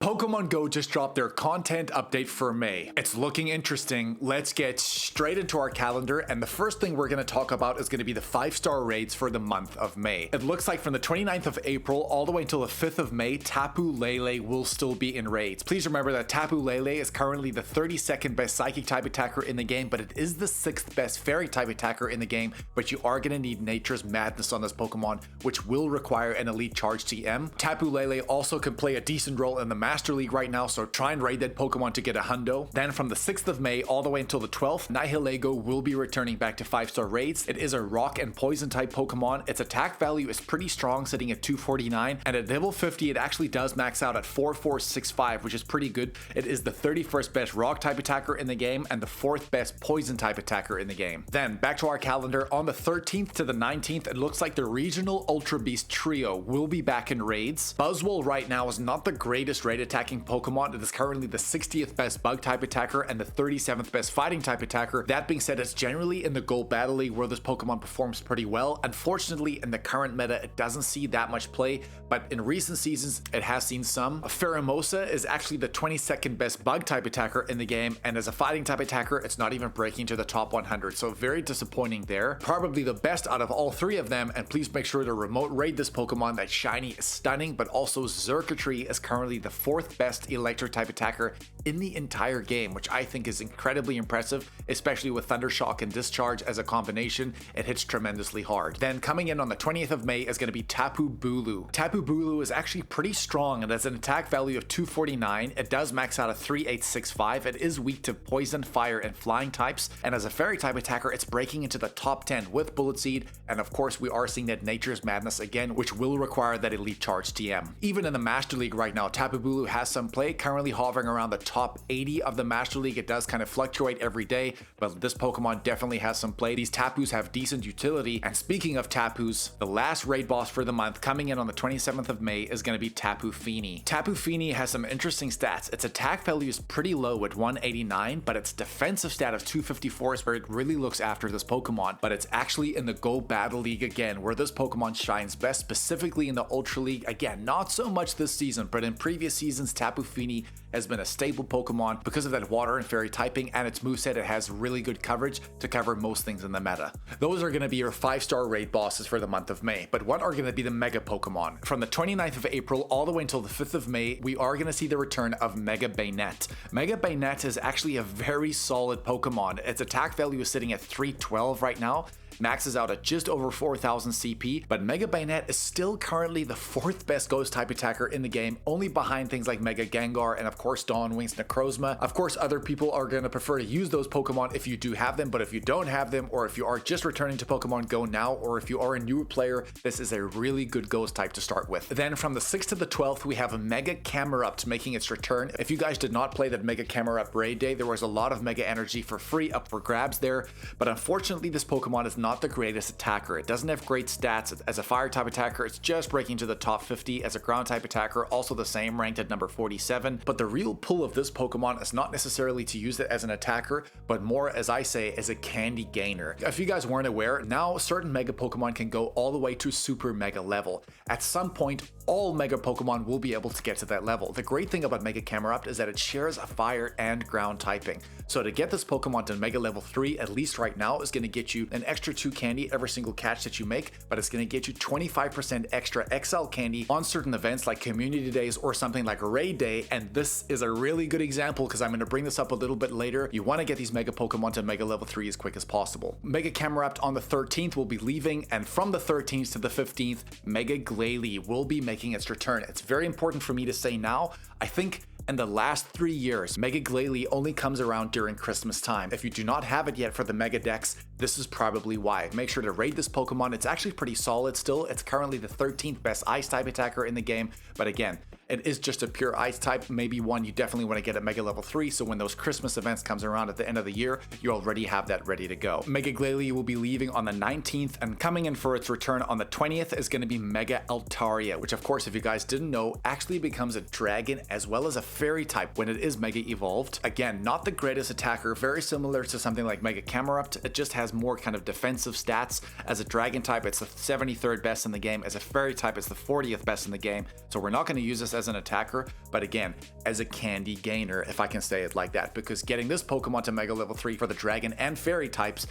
Pokemon Go just dropped their content update for May. It's looking interesting. Let's get straight into our calendar, and the first thing we're going to talk about is going to be the 5-star raids for the month of May. It looks like from the 29th of April all the way until the 5th of May, Tapu Lele will still be in raids. Please remember that Tapu Lele is currently the 32nd best Psychic type attacker in the game, but it is the 6th best Fairy type attacker in the game, but you are going to need Nature's Madness on this Pokemon, which will require an Elite Charge TM. Tapu Lele also can play a decent role in the Master League right now, so try and raid that Pokemon to get a hundo. Then from the 6th of May all the way until the 12th, Nihilego will be returning back to 5-star raids. It is a rock and poison type Pokemon. Its attack value is pretty strong, sitting at 249, and at level 50 it actually does max out at 4465, which is pretty good. It is the 31st best rock type attacker in the game and the 4th best poison type attacker in the game. Then back to our calendar, on the 13th to the 19th, it looks like the regional Ultra Beast trio will be back in raids. Buzzwole right now is not the greatest raid attacking Pokemon. It is currently the 60th best bug type attacker and the 37th best fighting type attacker. That being said, it's generally in the Gold Battle League where this Pokemon performs pretty well. Unfortunately, in the current meta, it doesn't see that much play, but in recent seasons, it has seen some. Pheromosa is actually the 22nd best bug type attacker in the game, and as a fighting type attacker, it's not even breaking to the top 100, so very disappointing there. Probably the best out of all three of them, and please make sure to remote raid this Pokemon. That shiny is stunning, but also Xurkitree is currently the 4th best electric type attacker in the entire game, which I think is incredibly impressive, especially with Thunder Shock and Discharge as a combination. It hits tremendously hard. Then coming in on the 20th of May is going to be Tapu Bulu. Tapu Bulu is actually pretty strong and has an attack value of 249. It does max out at 3865. It is weak to poison, fire, and flying types, and as a fairy type attacker, it's breaking into the top 10 with Bullet Seed, and of course we are seeing that Nature's Madness again, which will require that Elite Charge TM. Even in the Master League right now, Tapu Bulu has some play, currently hovering around the top 80 of the Master League. It does kind of fluctuate every day, but this Pokemon definitely has some play. These Tapus have decent utility, and speaking of Tapus, the last raid boss for the month coming in on the 27th of May is going to be Tapu Fini. Tapu Fini has some interesting stats. Its attack value is pretty low at 189, but its defensive stat of 254 is where it really looks after this Pokemon, but it's actually in the Go Battle League again, where this Pokemon shines best, specifically in the Ultra League. Again, not so much this season, but in previous seasons, Tapu Fini has been a stable Pokemon because of that water and fairy typing, and its moveset, it has really good coverage to cover most things in the meta. Those are going to be your 5-star raid bosses for the month of May, but what are going to be the Mega Pokemon? From the 29th of April all the way until the 5th of May, we are going to see the return of Mega Bayonet. Mega Bayonet is actually a very solid Pokemon. Its attack value is sitting at 312 right now, maxes out at just over 4000 CP, but Mega Bayonet is still currently the 4th best ghost type attacker in the game, only behind things like Mega Gengar and of course Dawn Wings Necrozma. Of course, other people are going to prefer to use those Pokemon if you do have them, but if you don't have them, or if you are just returning to Pokemon Go now, or if you are a newer player, this is a really good ghost type to start with. Then from the 6th to the 12th, we have a Mega Camerupt making its return. If you guys did not play that Mega Camerupt raid day, there was a lot of Mega Energy for free up for grabs there, but unfortunately this Pokemon is not the greatest attacker. It doesn't have great stats. As a fire type attacker, it's just breaking to the top 50. As a ground type attacker, also the same, ranked at number 47. But the real pull of this Pokemon is not necessarily to use it as an attacker, but more, as I say, as a candy gainer. If you guys weren't aware, now certain Mega Pokemon can go all the way to Super Mega level. At some point, all Mega Pokemon will be able to get to that level. The great thing about Mega Camerupt is that it shares a fire and ground typing. So to get this Pokemon to Mega level 3, at least right now, is going to get you an extra 2 candy every single catch that you make, but it's going to get you 25% extra XL candy on certain events like community days or something like raid day, and this is a really good example because I'm going to bring this up a little bit later. You want to get these Mega Pokemon to Mega level 3 as quick as possible. Mega Camerupt on the 13th will be leaving, and from the 13th to the 15th, Mega Glalie will be making its return. It's very important for me to say now, I think in the last 3 years, Mega Glalie only comes around during Christmas time. If you do not have it yet for the Mega Dex, this is probably why. Make sure to raid this Pokemon. It's actually pretty solid still. It's currently the 13th best Ice type attacker in the game, but again, it is just a pure Ice type, maybe one you definitely want to get at Mega level 3, so when those Christmas events comes around at the end of the year, you already have that ready to go. Mega Glalie will be leaving on the 19th, and coming in for its return on the 20th is going to be Mega Altaria, which of course, if you guys didn't know, actually becomes a dragon as well as a fairy type when it is Mega Evolved. Again, not the greatest attacker, very similar to something like Mega Camerupt. It just has has more kind of defensive stats. As a dragon type, it's the 73rd best in the game. As a fairy type, it's the 40th best in the game. So we're not going to use this as an attacker, but again, as a candy gainer, if I can say it like that, because getting this Pokemon to Mega Level 3 for the dragon and fairy types,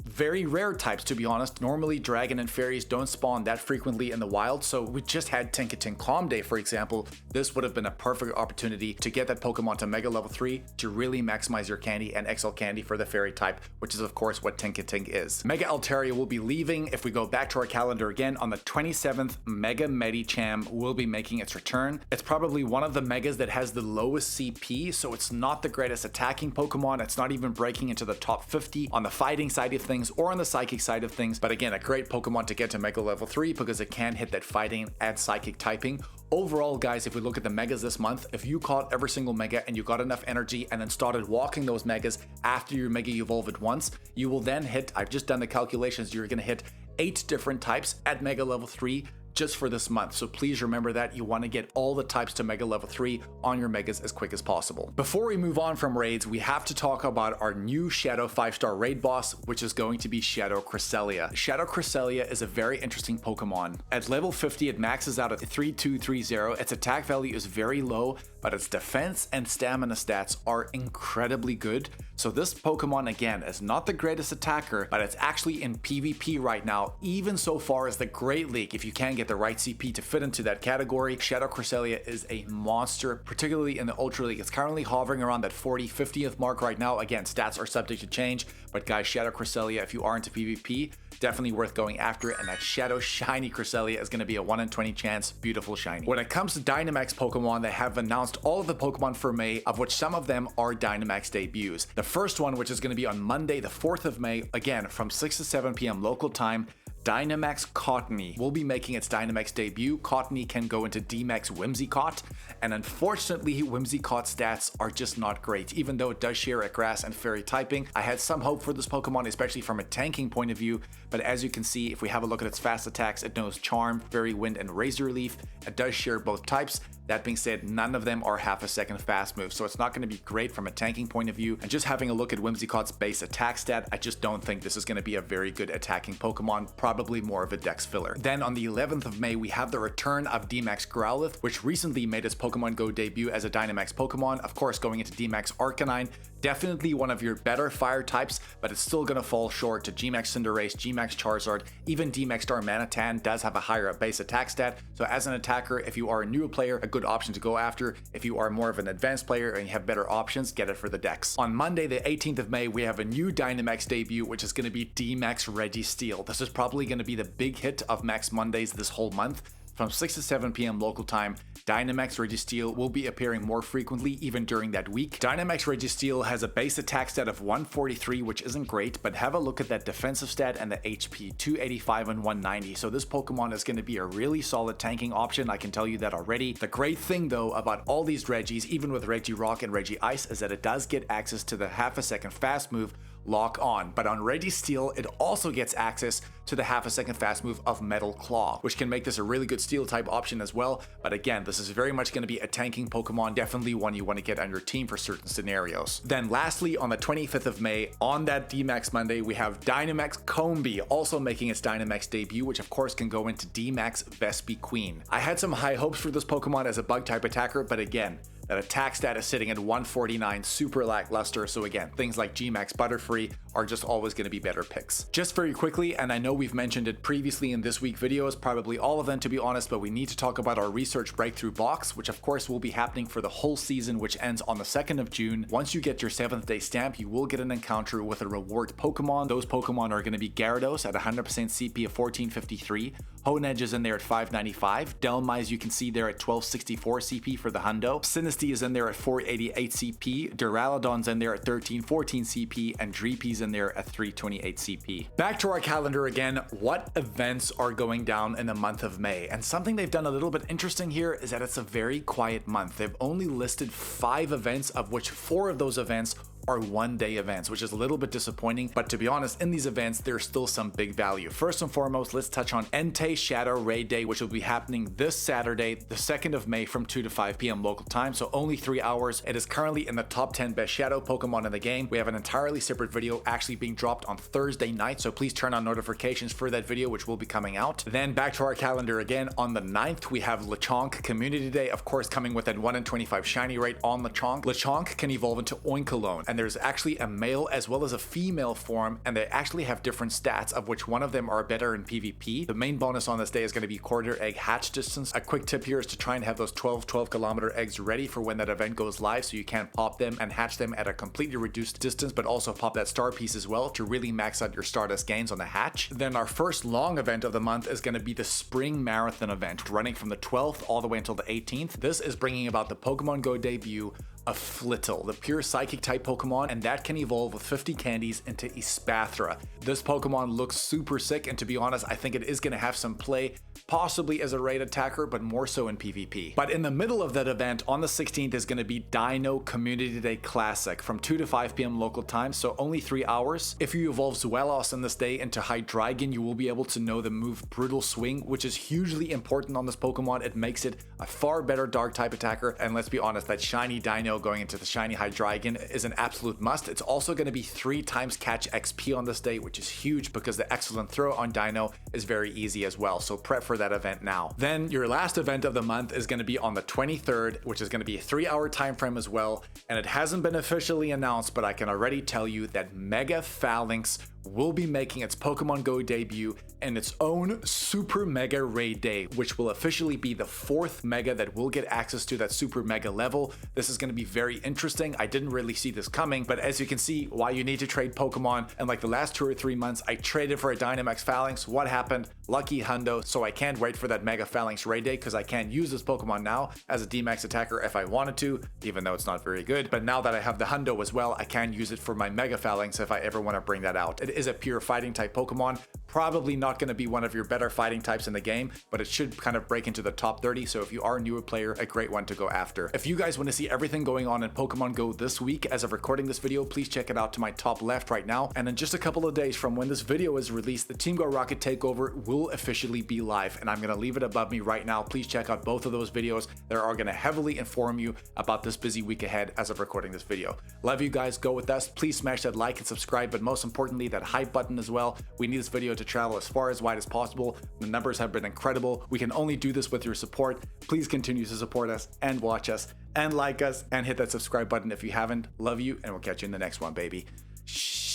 very rare types, to be honest. Normally dragon and fairies don't spawn that frequently in the wild, so we just had Tinkaton Calm Day, for example. This would have been a perfect opportunity to get that Pokemon to Mega Level 3 to really maximize your candy and XL candy for the fairy type, which is of course what Tinkaton is. Mega Altaria will be leaving. If we go back to our calendar again, on the 27th, Mega Medicham will be making its return. It's probably one of the Megas that has the lowest CP, so it's not the greatest attacking Pokemon. It's not even breaking into the top 50 on the fighting side of things or on the psychic side of things, but again, a great Pokemon to get to Mega Level 3 because it can hit that fighting and psychic typing. Overall, guys, if we look at the Megas this month, if you caught every single Mega and you got enough energy and then started walking those Megas after your Mega evolved once, you will then hit, I've just done the calculations, you're going to hit 8 different types at Mega Level 3 just for this month. So please remember that you want to get all the types to Mega Level 3 on your Megas as quick as possible. Before we move on from raids, we have to talk about our new Shadow 5-star raid boss, which is going to be Shadow Cresselia. Shadow Cresselia is a very interesting Pokemon. At level 50, it maxes out at 3230. Its attack value is very low, but its defense and stamina stats are incredibly good. So this Pokemon, again, is not the greatest attacker, but it's actually in PvP right now, even so far as the Great League. If you can get the right CP to fit into that category, Shadow Cresselia is a monster, particularly in the Ultra League. It's currently hovering around that 40-50th mark right now. Again, stats are subject to change, but guys, Shadow Cresselia, if you are into PvP, definitely worth going after it, and that Shadow Shiny Cresselia is going to be a 1 in 20 chance, beautiful shiny. When it comes to Dynamax Pokemon, they have announced all of the Pokemon for May, of which some of them are Dynamax debuts. The first one, which is going to be on Monday, the 4th of May, again, from 6 to 7 p.m. local time, Dynamax Cottony will be making its Dynamax debut. Cottony can go into D-Max Whimsicott, and unfortunately Whimsicott's stats are just not great. Even though it does share a grass and fairy typing, I had some hope for this Pokemon, especially from a tanking point of view, but as you can see, if we have a look at its fast attacks, it knows Charm, Fairy Wind, and Razor Leaf. It does share both types. That being said, none of them are half a second fast move, so it's not going to be great from a tanking point of view. And just having a look at Whimsicott's base attack stat, I just don't think this is going to be a very good attacking Pokemon, probably more of a dex filler. Then on the 11th of May, we have the return of D-Max Growlithe, which recently made its Pokemon Go debut as a Dynamax Pokemon, of course going into D-Max Arcanine. Definitely one of your better fire types, but it's still going to fall short to G-Max Cinderace, G-Max Charizard. Even D-Max Darmanitan does have a higher base attack stat, so as an attacker, if you are a newer player, a good option to go after. If you are more of an advanced player and you have better options, get it for the dex. On Monday, the 18th of May, we have a new Dynamax debut, which is going to be D-Max Registeel. This is probably going to be the big hit of Max Mondays this whole month. From 6 to 7 p.m. local time, Dynamax Registeel will be appearing more frequently even during that week. Dynamax Registeel has a base attack stat of 143, which isn't great, but have a look at that defensive stat and the HP, 285 and 190. So this Pokemon is going to be a really solid tanking option, I can tell you that already. The great thing though about all these Regis, even with Regirock and Regice, is that it does get access to the half a second fast move Lock On, but on Registeel it also gets access to the half a second fast move of Metal Claw, which can make this a really good steel type option as well. But again, this is very much going to be a tanking Pokemon, definitely one you want to get on your team for certain scenarios. Then lastly, on the 25th of May, on that D-Max Monday, we have Dynamax Combee also making its Dynamax debut, which of course can go into D-Max Vespi Queen. I had some high hopes for this Pokemon as a bug type attacker, but again, that attack stat is sitting at 149, super lackluster, so again, things like G-Max Butterfree are just always going to be better picks. Just very quickly, and I know we've mentioned it previously in this week's videos, probably all of them to be honest, but we need to talk about our Research Breakthrough box, which of course will be happening for the whole season, which ends on the 2nd of June. Once you get your 7th day stamp, you will get an encounter with a reward Pokemon. Those Pokemon are going to be Gyarados at 100% CP of 1453, Honedge is in there at 595, Delmise you can see there at 1264 CP for the Hundo, Sinistea is in there at 488 CP, Duraludon's in there at 1314 CP, and Dreepy's in there at 328 CP. Back to our calendar again, what events are going down in the month of May? And something they've done a little bit interesting here is that it's a very quiet month. They've only listed 5 events, of which 4 of those events are one-day events, which is a little bit disappointing, but to be honest, in these events, there's still some big value. First and foremost, let's touch on Entei Shadow Raid Day, which will be happening this Saturday, the 2nd of May from 2 to 5 p.m. local time, so only 3 hours. It is currently in the top 10 best Shadow Pokemon in the game. We have an entirely separate video actually being dropped on Thursday night, so please turn on notifications for that video, which will be coming out. Then back to our calendar again, on the 9th, we have Lechonk Community Day, of course coming with that 1 in 25 shiny rate on Lechonk. Lechonk can evolve into Oinkologne, and there's actually a male as well as a female form, and they actually have different stats, of which one of them are better in PvP. The main bonus on this day is going to be quarter egg hatch distance. A quick tip here is to try and have those 12 kilometer eggs ready for when that event goes live, so you can pop them and hatch them at a completely reduced distance, but also pop that star piece as well to really max out your Stardust gains on the hatch. Then our first long event of the month is going to be the Spring Marathon event, running from the 12th all the way until the 18th. This is bringing about the Pokemon GO debut of Flittle, the pure psychic type Pokemon, and that can evolve with 50 candies into Espathra. This Pokemon looks super sick, and to be honest, I think it is going to have some play, possibly as a raid attacker, but more so in PvP. But in the middle of that event, on the 16th, is going to be Deino Community Day Classic from 2 to 5 p.m. local time, so only 3 hours. If you evolve Zwelos in this day into Hydreigon, you will be able to know the move Brutal Swing, which is hugely important on this Pokemon. It makes it a far better dark type attacker, and let's be honest, that shiny Deino going into the shiny Hydreigon is an absolute must. It's also going to be 3 times catch XP on this day, which is huge because the excellent throw on Deino is very easy as well, so prep for that event now. Then your last event of the month is going to be on the 23rd, which is going to be a 3-hour time frame as well, and it hasn't been officially announced, but I can already tell you that Mega Phalanx will be making its Pokemon GO debut in its own Super Mega Raid Day, which will officially be the 4th Mega that will get access to that Super Mega level. This is going to be very interesting. I didn't really see this coming, but as you can see, why you need to trade Pokemon, and like the last 2 or 3 months, I traded for a Dynamax Phalanx. What happened? Lucky hundo, so I can't wait for that Mega Phalanx Raid Day because I can't use this Pokemon now as a D-Max attacker if I wanted to, even though it's not very good. But now that I have the hundo as well, I can use it for my Mega Phalanx if I ever want to bring that out. It is a pure fighting type Pokemon, probably not going to be one of your better fighting types in the game, but it should kind of break into the top 30, so if you are a newer player, a great one to go after. If you guys want to see everything going on in Pokemon GO this week as of recording this video, please check it out to my top left right now, and in just a couple of days from when this video is released, the Team Go Rocket Takeover will officially be live, and I'm going to leave it above me right now. Please check out both of those videos. They are going to heavily inform you about this busy week ahead as of recording this video. Love you guys, go with us. Please smash that like and subscribe, but most importantly, that hype button as well. We need this video to travel as far as wide as possible. The numbers have been incredible. We can only do this with your support. Please continue to support us and watch us and like us and hit that subscribe button if you haven't. Love you, and we'll catch you in the next one, baby. Shh.